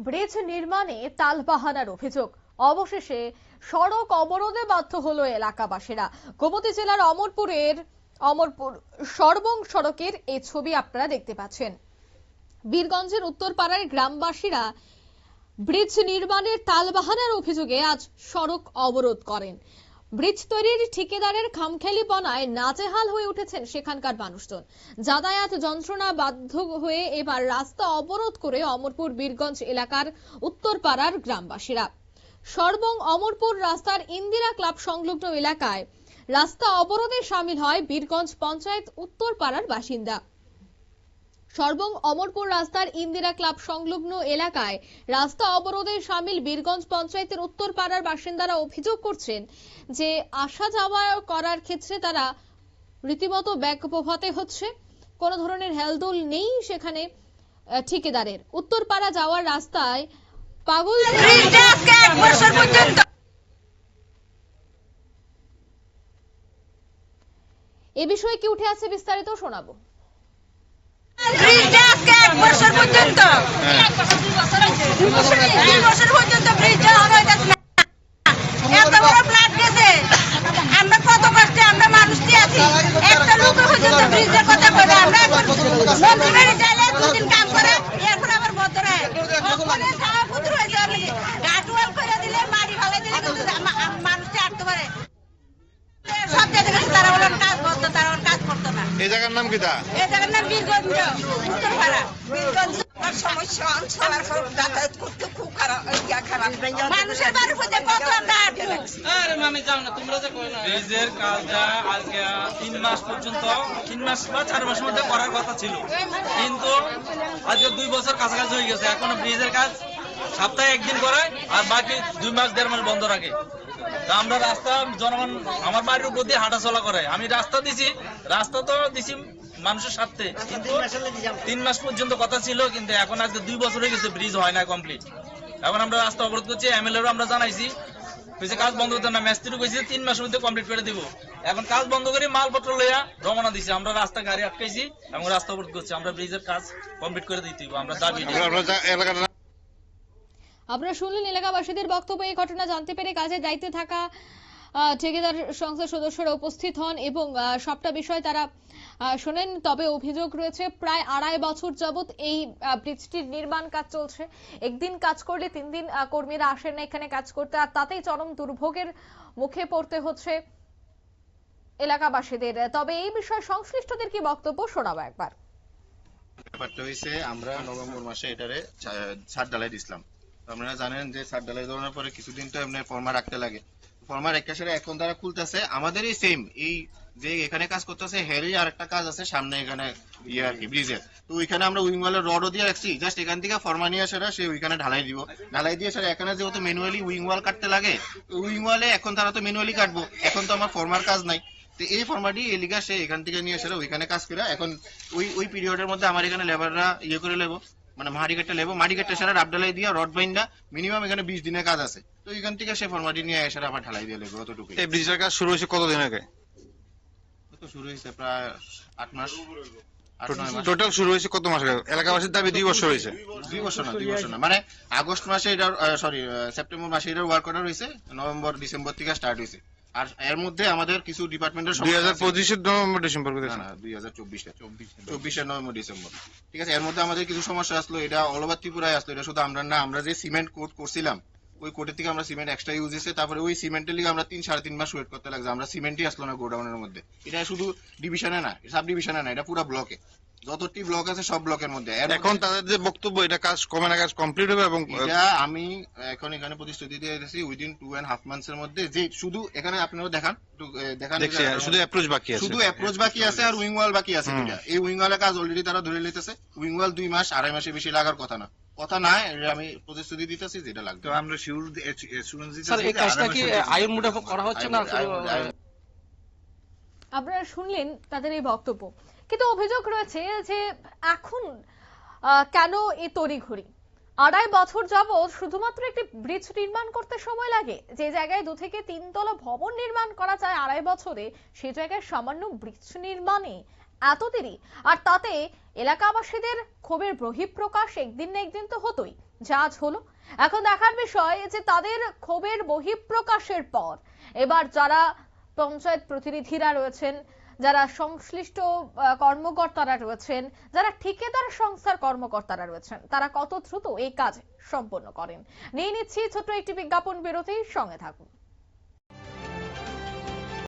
Bridge নির্মাণে তালবাহানার অভিযোগ, অবশেষে সড়ক অবরোধে বাধ্য হলো এলাকাবাসীরা। গোমতী জেলার অমরপুর সর্বং সড়কের এই ছবি আপনারা দেখতে পাচ্ছেন। বীরগঞ্জের উত্তরপাড়ার গ্রামবাসীরা ব্রিজ নির্মাণের তালবাহানার অভিযোগে আজ সড়ক অবরোধ করেন। ব্রিজ তৈরির ঠিকাদারের খামখেয়ালিপনায় নাজেহাল হয়ে উঠেছেন সেখানকার মানুষজন। যাতায়াত যন্ত্রণা বাধ্য হয়ে এবার রাস্তা অবরোধ করে অমরপুর বীরগঞ্জ এলাকার উত্তরপাড়ার গ্রামবাসীরা। সর্বং অমরপুর রাস্তার ইন্দিরা ক্লাব সংলগ্ন এলাকায় রাস্তা অবরোধে শামিল হয় বীরগঞ্জ পঞ্চায়েত উত্তরপাড়ার বাসিন্দা। সর্বং অমরপুর রাস্তার ইন্দিরা ক্লাব সংলগ্ন এলাকায় রাস্তা অবরোধে শামিল বীরগঞ্জ পঞ্চায়েতের উত্তরপাড়ার বাসিন্দারা অভিযোগ করছেন যে আসা যাওয়া করার ক্ষেত্রে তারা রীতিমতো ব্যাগ পোহাতে হচ্ছে। কোনো ধরনের হেলদোল নেই সেখানে ঠিকাদারের। উত্তরপাড়া যাওয়ার রাস্তায় পাগল এ বিষয়ে কি উঠে আছে বিস্তারিত শোনাবো। আমরা কত কষ্টে আমরা মানুষটি আছি, একটা লোক পর্যন্ত ব্রিজের কথা বলে আমরা মন্ত্রীবাড়ি চাইলে দুদিন কাম করে এরপর আবার বন্ধ রায় পুত্র হয়ে যাবে। গাটওয়াল করে দিলে মাটি ভালাই দিলে কিন্তু মানুষটি আটতে পারে। সব জায়গায় গেছে তারা বলেন কাজ বন্ধ, তারা কাজ করতো না। এই জায়গার নাম কিটা? এই জায়গার নাম বীরগঞ্জ উত্তরপাড়া। বীরগঞ্জ সমস্যা সবার যাতায়াত করতে খুব খারাপ, মানুষের বাড়ির মধ্যে কত আমরা আটকে রাখছি। আরে মামি যাও না, তোমরা যে কই না ব্রিজের কাজটা আজকে 3 মাস পর্যন্ত 3 মাস বা 4 মাসের মধ্যে করার কথা ছিল, কিন্তু আজকে 2 বছর কাছাকাছি হয়ে গেছে। এখনো ব্রিজের কাজ সপ্তাহে একদিন করে আর বাকি 2 মাস 1.5 মাস বন্ধ রাখে। তা আমরা রাস্তা জনগণ আমার বাড়ির উপর দিয়ে হাঁটাচলা করে, আমি রাস্তা তো দিছি মানুষের স্বার্থে, কিন্তু 3 মাস পর্যন্ত কথা ছিল, কিন্তু এখন আজকে 2 বছর হয়ে গেছে ব্রিজ হয় না কমপ্লিট। এখন আমরা রাস্তা অবরোধ করছি, এমএলএরও আমরা জানাইছি, কাজ বন্ধ করতে না, মিস্ত্রি কইছে 3 মাসের মধ্যে কমপ্লিট করে দিব। এখন কাজ বন্ধ করে মালপত্র লইয়া রওনা দিছি, আমরা রাস্তা গাড়ি আটকাইছি এবং রাস্তা অবরোধ করছি। আমরা ব্রিজের কাজ কমপ্লিট করে দিতে হবে, আমরা দাবি। আপনারা শুনলেন এলাকাবাসীদের বক্তব্য। এই ঘটনা জানতে পেরে কাজের দায়িত্বে থাকা ঠিকাদার সংস্থার সদস্যরা উপস্থিত হন এবং সবটা বিষয় তারা শোনেন। তবে অভিযোগ রয়েছে প্রায় 2.5 বছর যাবত এই ব্রিজটির নির্মাণ কাজ চলছে। একদিন কাজ করলে 3 দিন কর্মীরা আসেন না এখানে কাজ করতে, আর তাতেই চরম দুর্ভোগের মুখে পড়তে হচ্ছে এলাকাবাসীদের। তবে এই বিষয়ে সংশ্লিষ্টদের কি বক্তব্য শোনাবো একবার। ব্যাপারটা হইছে, আমরা নভেম্বর মাসে এটারে ছাদ ঢালাই দিছিলাম। আপনারা জানেন যে ছাদ ঢালাই দেওয়ার পরে কিছুদিন তো এমনি ফর্মা রাখতে লাগে, ফর্মা একটা সেটা এখন তারা খুলতেছে। আমাদেরই সেম এই যে এখানে কাজ করতেছে হেরই আর একটা কাজ আছে সামনে এখানে ইয়ে আর কি ব্রিজের, তো ওইখানে আমরা উইং ওয়ালের রডও দিয়ে রাখছি। জাস্ট এখান থেকে ফর্মা নিয়ে সেটা সে ওইখানে ঢালাই দিব, ঢালাই দিয়ে সেটা এখানে যেহেতু ম্যানুয়ালি উইং ওয়াল কাটতে লাগে, উইং ওয়ালে এখন তারা তো ম্যানুয়ালি কাটবো, এখন তো আমার ফর্মার কাজ নাই। তো এই ফর্মাটি এলিগা সে এখান থেকে নিয়ে এসে ওইখানে কাজ করে এখন ওই পিরিয়ডের মধ্যে আমার এখানে লেবাররা ইয়ে করে লেবো, মানে মাটি কাটটা সেটা ডাবডালাই দিয়ে রড বাইন্ডা মিনিমাম এখানে 20 দিনের কাজ আছে। তো এখান থেকে সে ফর্মাটি নিয়ে এসে আবার ঢালাই দিয়ে লেবো, অতটুকু। এই ব্রিজের কাজ শুরু হয়েছে কতদিন আগে? তো শুরু হয়েছে প্রায় 8 মাস। টোটাল শুরু হয়েছে কত মাস আগে? এলাকাবাসীর দাবি 2 বছর হয়েছে। 2 বছর না, মানে আগস্ট মাসে এটা সেপ্টেম্বর মাসে এটা ওয়ার্ক অর্ডার হয়েছে, নভেম্বর ডিসেম্বর থেকে স্টার্ট হয়েছে। আর এর মধ্যে আমাদের কিছু ডিপার্টমেন্টের 2025 নভেম্বর ডিসেম্বর, না 2024 নভেম্বর ডিসেম্বর, ঠিক আছে। এর মধ্যে আমাদের কিছু সমস্যা আসলো, এটা অল ওভার ত্রিপুরায় আসলো। এটা শুধু আমরা না, আমরা যে সিমেন্ট কোট করছিলাম ওই কোটের থেকে আমরা সিমেন্ট এক্সট্রা ইউজ হয়েছে, তারপরে ওই সিমেন্টের লিগে আমরা 3-3.5 মাস ওয়েট করতে লাগছে, আমরা সিমেন্টই আসলো না গোডাউনের মধ্যে। এটা শুধু ডিভিশনে না, সাব ডিভিশনে না, এটা পুরো ব্লকে, যতটি ব্লক আছে সব ব্লকের মধ্যে। এখন তাদের যে বক্তব্য এটা কাজ কমে না, কাজ কমপ্লিট হবে এবং এটা আমি এখন এখানে প্রতিশ্রুতি দিয়ে দিয়েছি উইদিন 2.5 মান্থস এর মধ্যে, যে শুধু এখানে আপনারা দেখান শুধু অ্যাপ্রোচ বাকি আছে আর উইং ওয়াল বাকি আছে। এই উইং ওয়ালের কাজ অলরেডি তারা ধরে নিতেছে। উইং ওয়াল 2 মাস 2.5 মাসের বেশি লাগার কথা না, আমি প্রতিশ্রুতি দিতেছি যেটা লাগবে। তো আমরা শিওর অ্যাসুরেন্স দিতেছি স্যার, এই কাজটা কি আইন মুতাবিক করা হচ্ছে না? আপনারা শুনলেন তাদের এই বক্তব্য। কিন্তু অভিযোগ রয়েছে যে এখন কেন এই তড়িঘড়ি? 2.5 বছর যাবত শুধুমাত্র একটি ব্রিজ নির্মাণ করতে সময় লাগে, যে জায়গায় 2 থেকে 3 তলা ভবন নির্মাণ করা যায় 2.5 বছরে, সেই জায়গায় সামান্য ব্রিজ নির্মাণে এত দেরি। আর তাতে এলাকাবাসীদের ক্ষোভের বহিঃপ্রকাশ একদিন না একদিন তো হতোই। যা আজ হলো। এখন দেখার বিষয় যে তাদের ক্ষোভের বহিঃপ্রকাশের পর এবার যারা পঞ্চায়েত প্রতিনিধিরা রয়েছেন, যারা সংশ্লিষ্ট কর্মকর্তারা রয়েছেন, যারা ঠিকাদার সংস্থার কর্মকর্তারা রয়েছেন, তারা কত দ্রুত এই কাজ সম্পন্ন করেন। নিয়ে নিচ্ছি ছোট্ট একটি বিজ্ঞাপন বিরতি, সঙ্গে থাকুন।